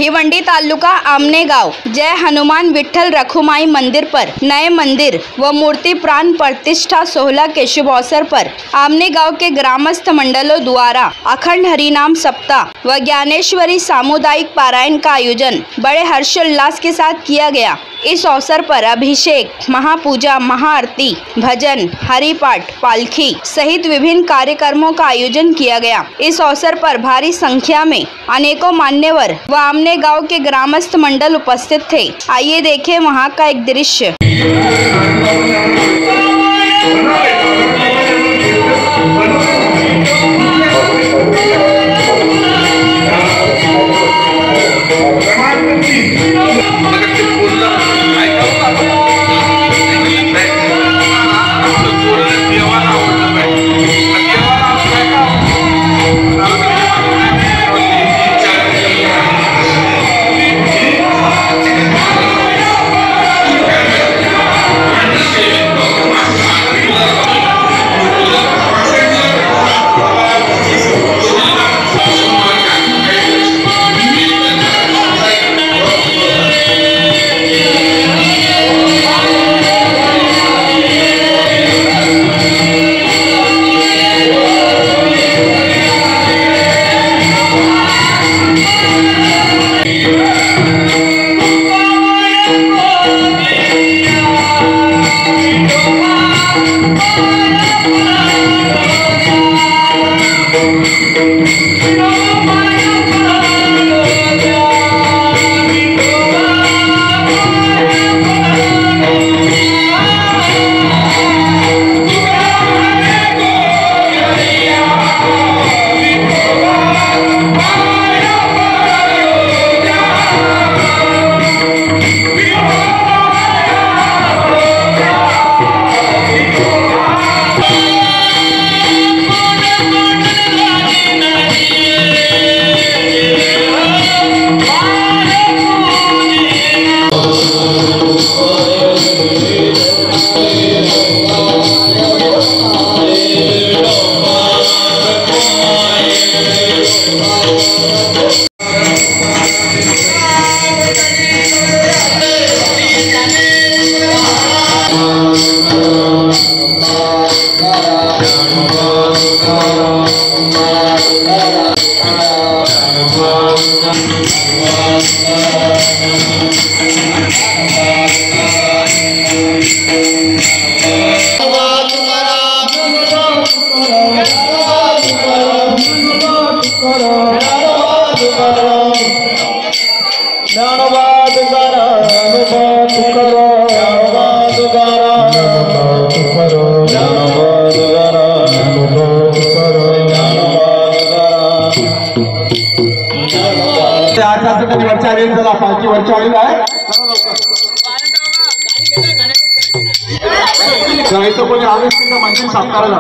भिवंडी तालुका आमनेगांव जय हनुमान विठ्ठल रखुमाई मंदिर पर नए मंदिर व मूर्ति प्राण प्रतिष्ठा सोहला के शुभ अवसर पर आमनेगांव के ग्रामस्थ मंडलों द्वारा अखंड हरिनाम सप्ताह व ज्ञानेश्वरी सामुदायिक पारायण का आयोजन बड़े हर्षोल्लास के साथ किया गया। इस अवसर पर अभिषेक, महापूजा, महाआरती, भजन, हरिपाठ, पालखी सहित विभिन्न कार्यक्रमों का आयोजन किया गया। इस अवसर पर भारी संख्या में अनेकों मान्यवर व आमनेगांव के ग्रामस्थ मंडल उपस्थित थे। आइए देखें वहां का एक दृश्य। पालखी वरच्या आलेला आहे जायचं कोणी आवेश तिथं मंदिर साफ करायला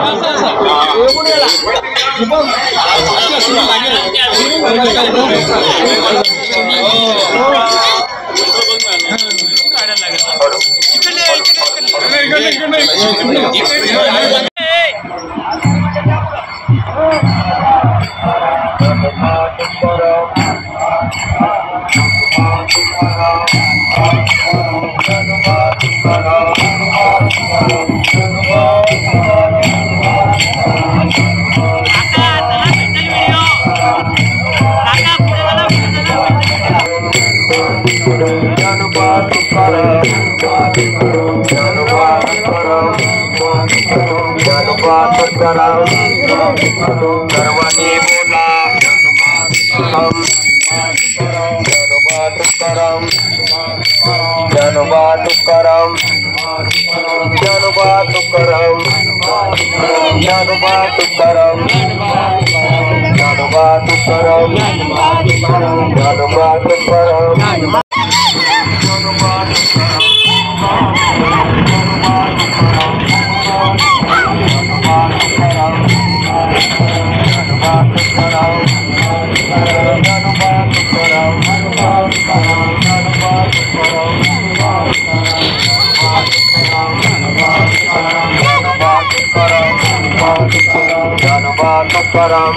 Jangan ज्ञानोबा तुकाराम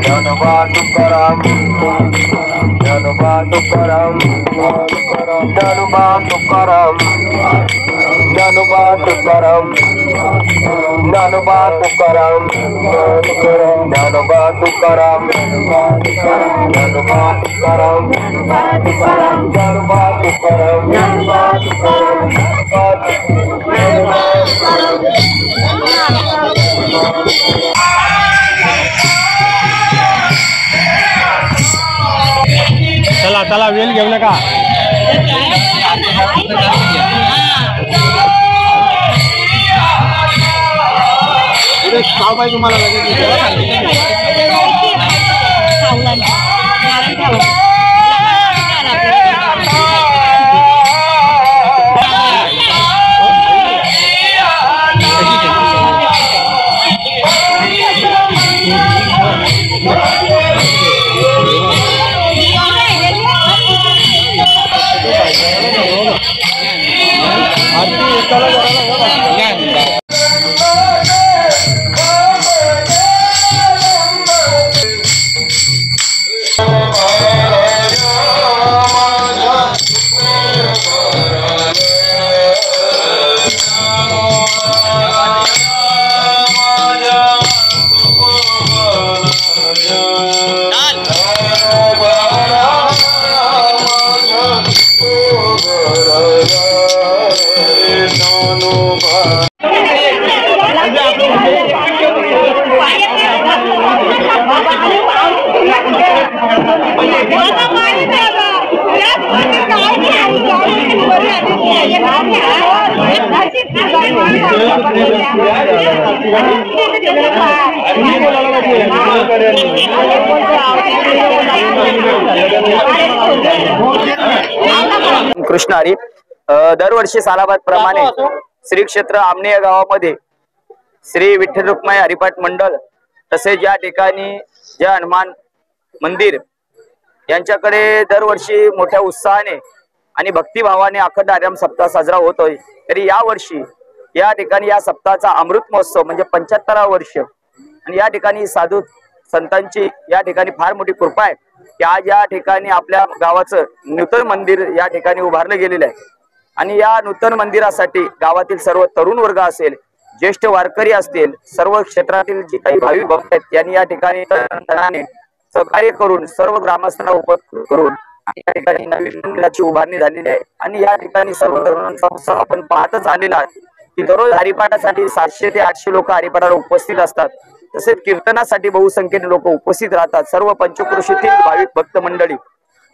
ज्ञानोबा तुकाराम ज्ञानोबा तुकाराम ज्ञानोबा तुकाराम ज्ञानोबा तुकाराम ज्ञानोबा तुकाराम ज्ञानोबा तुकाराम ज्ञानोबा तुकाराम ज्ञानोबा चला चला वेल घेऊ नका. काय पाहिजे तुम्हाला लगेच कृष्ण हरी. दरवर्षी सालाबाद प्रमाणे श्री क्षेत्र आमने या गावामध्ये श्री विठ्ठल रुक्माई हरिपाठ मंडळ तसेच या ठिकाणी जय हनुमान मंदिर यांच्याकडे दरवर्षी मोठ्या उत्साहाने आणि भक्तिभावाने अखंड हरिनाम सप्ताह साजरा होतोय. तरी या वर्षी या ठिकाणी या सप्ताहाचा अमृत महोत्सव म्हणजे 75वा वर्ष आणि या ठिकाणी साधू संतांची या ठिकाणी फार मोठी कृपा आहे की आज या ठिकाणी आपल्या गावाचं नूतन मंदिर या ठिकाणी उभारलं गेलेलं आहे. आणि या नूतन मंदिरासाठी गावातील सर्व तरुण वर्ग असेल, ज्येष्ठ वारकरी असतील, सर्व क्षेत्रातील जे काही भाविक भक्त आहेत त्यांनी या ठिकाणी सहकार्य करून सर्व ग्रामस्थांना उपस्थित करून या ठिकाणी नवीन मंदिराची उभारणी झालेली आहे. आणि या ठिकाणी सर्व तरुणांचा उत्साह आपण पाहतच आलेला आहे की दररोज हरिपाठासाठी 700 ते 800 लोक हरिपाठाला उपस्थित असतात. तसेच कीर्तनासाठी बहुसंख्येने लोक उपस्थित राहतात. सर्व पंचक्रोशीतील भाविक भक्त मंडळी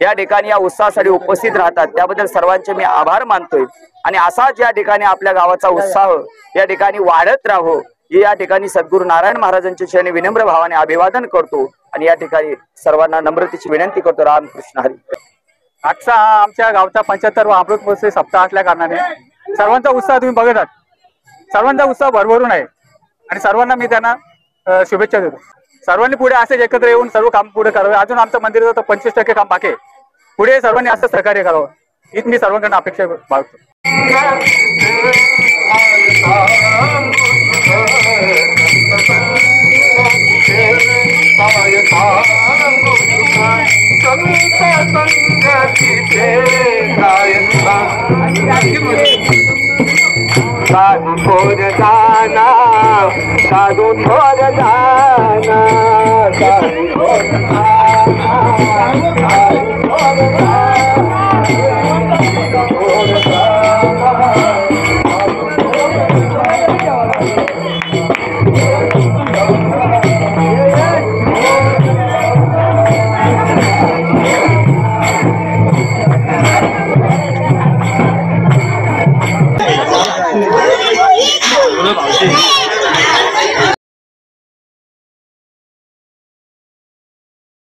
या ठिकाणी या उत्साहासाठी उपस्थित राहतात. त्याबद्दल सर्वांचे मी आभार मानतोय. आणि असाच या ठिकाणी आपल्या गावाचा उत्साह या ठिकाणी वाढत राहो हे या ठिकाणी सद्गुरू नारायण महाराजांच्या चरणी विनम्र भावाने अभिवादन करतो आणि या ठिकाणी सर्वांना नम्रतेची विनंती करतो. रामकृष्ण हरी. आजचा हा आमच्या गावचा 75वा अमृत महोत्सव सप्ताह असल्या कारणाने सर्वांचा उत्साह तुम्ही बघत आहात. सर्वांचा उत्साह भरभरून आहे आणि सर्वांना मी त्यांना शुभेच्छा देतो. सर्वांनी पुढे असेच एकत्र येऊन सर्व काम पुढे करावे. अजून आमचं मंदिराचं 25% काम बाकी आहे. पुढे सर्वांनी असं सहकार्य करावं हीच मी सर्वांकडून अपेक्षा बाळगतो. साधु थोर जाना साधु थोर जाना साधु थोर जाना